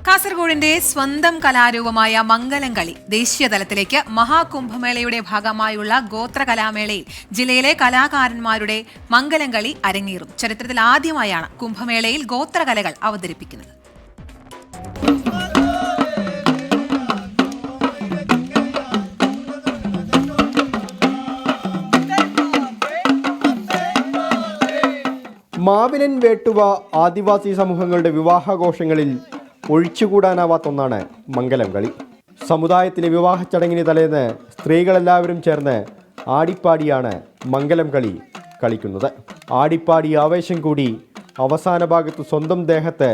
കാസർഗോഡിന്റെ സ്വന്തം കലാരൂപമായ മംഗലം കളി ദേശീയ തലത്തിലേക്ക് മഹാകുംഭമേളയുടെ ഭാഗമായുള്ള ഗോത്രകലാമേളയിൽ ജില്ലയിലെ കലാകാരന്മാരുടെ മംഗലം കളി അരങ്ങേറും. ചരിത്രത്തിൽ ആദ്യമായാണ് കുംഭമേളയിൽ ഗോത്രകലകൾ അവതരിപ്പിക്കുന്നത്. മാവിലൻ വേട്ടുവ ആദിവാസി സമൂഹങ്ങളുടെ വിവാഹാഘോഷങ്ങളിൽ ഒഴിച്ചുകൂടാനാവാത്ത ഒന്നാണ് മംഗലം കളി. സമുദായത്തിലെ വിവാഹ ചടങ്ങിന് തലേന്ന് സ്ത്രീകളെല്ലാവരും ചേർന്ന് ആടിപ്പാടിയാണ് മംഗലം കളി കളിക്കുന്നത്. ആടിപ്പാടി ആവേശം കൂടി അവസാന ഭാഗത്ത് സ്വന്തം ദേഹത്ത്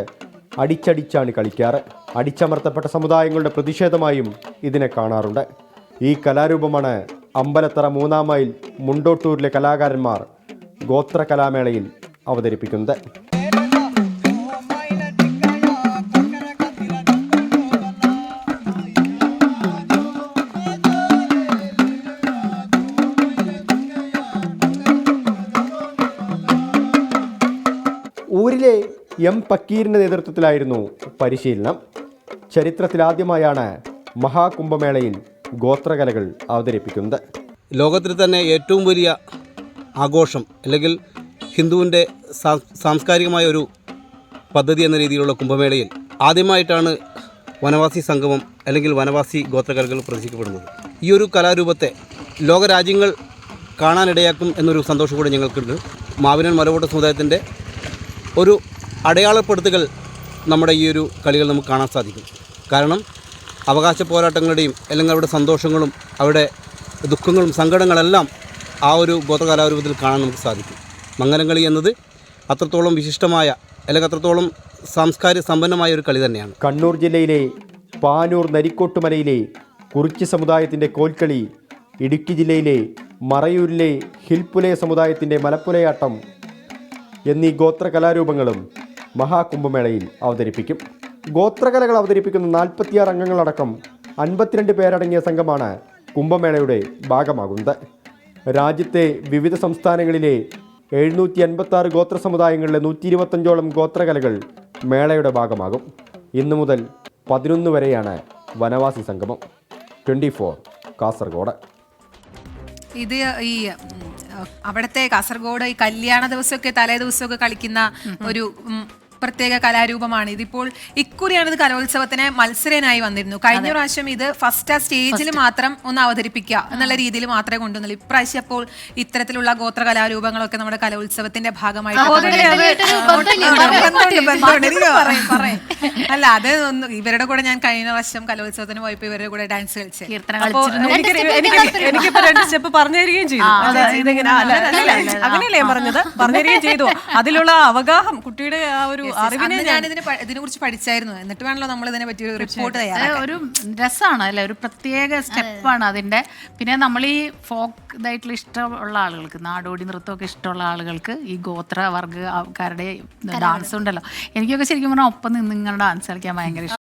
അടിച്ചടിച്ചാണ് കളിക്കാറ്. അടിച്ചമർത്തപ്പെട്ട സമുദായങ്ങളുടെ പ്രതിഷേധമായും ഇതിനെ കാണാറുണ്ട്. ഈ കലാരൂപമാണ് അമ്പലത്തറ 3-ാം മൈൽ മുണ്ടോട്ടൂരിലെ കലാകാരന്മാർ ഗോത്ര കലാമേളയിൽ അവതരിപ്പിക്കുന്നത്. ഊരിലെ എം പക്കീറിൻ്റെ നേതൃത്വത്തിലായിരുന്നു പരിശീലനം. ചരിത്രത്തിലാദ്യമായാണ് മഹാകുംഭമേളയിൽ ഗോത്രകലകൾ അവതരിപ്പിക്കുന്നത്. ലോകത്തിൽ തന്നെ ഏറ്റവും വലിയ ആഘോഷം അല്ലെങ്കിൽ ഹിന്ദുവിൻ്റെ സാംസ്കാരികമായ ഒരു പദ്ധതി എന്ന രീതിയിലുള്ള കുംഭമേളയിൽ ആദ്യമായിട്ടാണ് വനവാസി സംഗമം അല്ലെങ്കിൽ വനവാസി ഗോത്രകലകൾ പ്രദർശിക്കപ്പെടുന്നത്. ഈ ഒരു കലാരൂപത്തെ ലോകരാജ്യങ്ങൾ കാണാനിടയാക്കും എന്നൊരു സന്തോഷം കൂടെ ഞങ്ങൾക്കുണ്ട്. മാവിലൻ മലവോട്ട സമുദായത്തിൻ്റെ ഒരു അടയാളപ്പെടുത്തുകൾ നമ്മുടെ ഈ ഒരു കളികൾ നമുക്ക് കാണാൻ സാധിക്കും. കാരണം അവകാശ പോരാട്ടങ്ങളുടെയും അല്ലെങ്കിൽ അവരുടെ സന്തോഷങ്ങളും അവരുടെ ദുഃഖങ്ങളും സങ്കടങ്ങളെല്ലാം ആ ഒരു ഗോത്രകലാരൂപത്തിൽ കാണാൻ നമുക്ക് സാധിക്കും. മംഗലം കളി എന്നത് അത്രത്തോളം വിശിഷ്ടമായ അല്ലെങ്കിൽ അത്രത്തോളം സാംസ്കാരിക സമ്പന്നമായ ഒരു കളി തന്നെയാണ്. കണ്ണൂർ ജില്ലയിലെ പാനൂർ നരിക്കോട്ടുമലയിലെ കുറിച്ചി സമുദായത്തിൻ്റെ കോൽക്കളി, ഇടുക്കി ജില്ലയിലെ മറയൂരിലെ ഹിൽപ്പുലയ സമുദായത്തിൻ്റെ മലപ്പുലയാട്ടം എന്നീ ഗോത്ര കലാരൂപങ്ങളും മഹാകുംഭമേളയിൽ അവതരിപ്പിക്കും. ഗോത്രകലകൾ അവതരിപ്പിക്കുന്ന 46 അംഗങ്ങളടക്കം 52 പേരടങ്ങിയ സംഘമാണ് കുംഭമേളയുടെ ഭാഗമാകുന്നത്. രാജ്യത്തെ വിവിധ സംസ്ഥാനങ്ങളിലെ 786 ഗോത്ര സമുദായങ്ങളിലെ 125ഓളം ഗോത്രകലകൾ മേളയുടെ ഭാഗമാകും. ഇന്നു മുതൽ 11 വരെയാണ് വനവാസി സംഗമം. 24 കാസർഗോഡ്. ഇത് ഈ അവിടുത്തെ കാസർഗോഡ് ഈ കല്യാണ ദിവസമൊക്കെ തലേ ദിവസമൊക്കെ കളിക്കുന്ന ഒരു പ്രത്യേക കലാരൂപമാണ്. ഇതിപ്പോൾ ഇക്കുറിയാണ് ഇത് കലോത്സവത്തിന് മത്സരനായി വന്നിരുന്നു. കഴിഞ്ഞ പ്രാവശ്യം ഇത് ഫസ്റ്റ് സ്റ്റേജിൽ മാത്രം ഒന്ന് അവതരിപ്പിക്കുക എന്നുള്ള രീതിയിൽ മാത്രമേ കൊണ്ടുവന്നുള്ളൂ. ഇപ്രാവശ്യം അപ്പോൾ ഇത്തരത്തിലുള്ള ഗോത്ര കലാരൂപങ്ങളൊക്കെ നമ്മുടെ കലോത്സവത്തിന്റെ ഭാഗമായിട്ട് അല്ല, അത് ഒന്ന് ഇവരുടെ കൂടെ ഞാൻ കഴിഞ്ഞ പ്രാവശ്യം കലോത്സവത്തിന് പോയപ്പോ ഇവരുടെ കൂടെ ഡാൻസ് കളിച്ചു. എനിക്കിപ്പോ 2 സ്റ്റെപ്പ് പറഞ്ഞു തരികയും ചെയ്തു. അങ്ങനെയല്ലേ പറഞ്ഞത്, പറഞ്ഞു തരികയും ചെയ്തു. അതിലുള്ള അവഗാഹം കുട്ടിയുടെ ആ ഒരു ഞാൻ ഇതിനെ കുറിച്ച് പഠിച്ചായിരുന്നു. എന്നിട്ട് വേണല്ലോ നമ്മൾ ഇതിനെ പറ്റി ഒരു റിപ്പോർട്ട് തയ്യാറാക്കാൻ. ഒരു രസമാണ് അല്ലെ, ഒരു പ്രത്യേക സ്റ്റെപ്പാണ് അതിന്റെ. പിന്നെ നമ്മൾ ഈ ഫോക്ക് ഇതായിട്ടുള്ള ഇഷ്ടമുള്ള ആളുകൾക്ക്, നാടോടി നൃത്തമൊക്കെ ഇഷ്ടമുള്ള ആളുകൾക്ക് ഈ ഗോത്ര വർഗ്ഗക്കാരുടെ ഡാൻസ് ഉണ്ടല്ലോ, എനിക്കൊക്കെ ശരിക്കും പറഞ്ഞാൽ ഒപ്പം നിന്ന് ഇങ്ങനെ ഡാൻസ് കളിക്കാൻ ഭയങ്കര ഇഷ്ടം.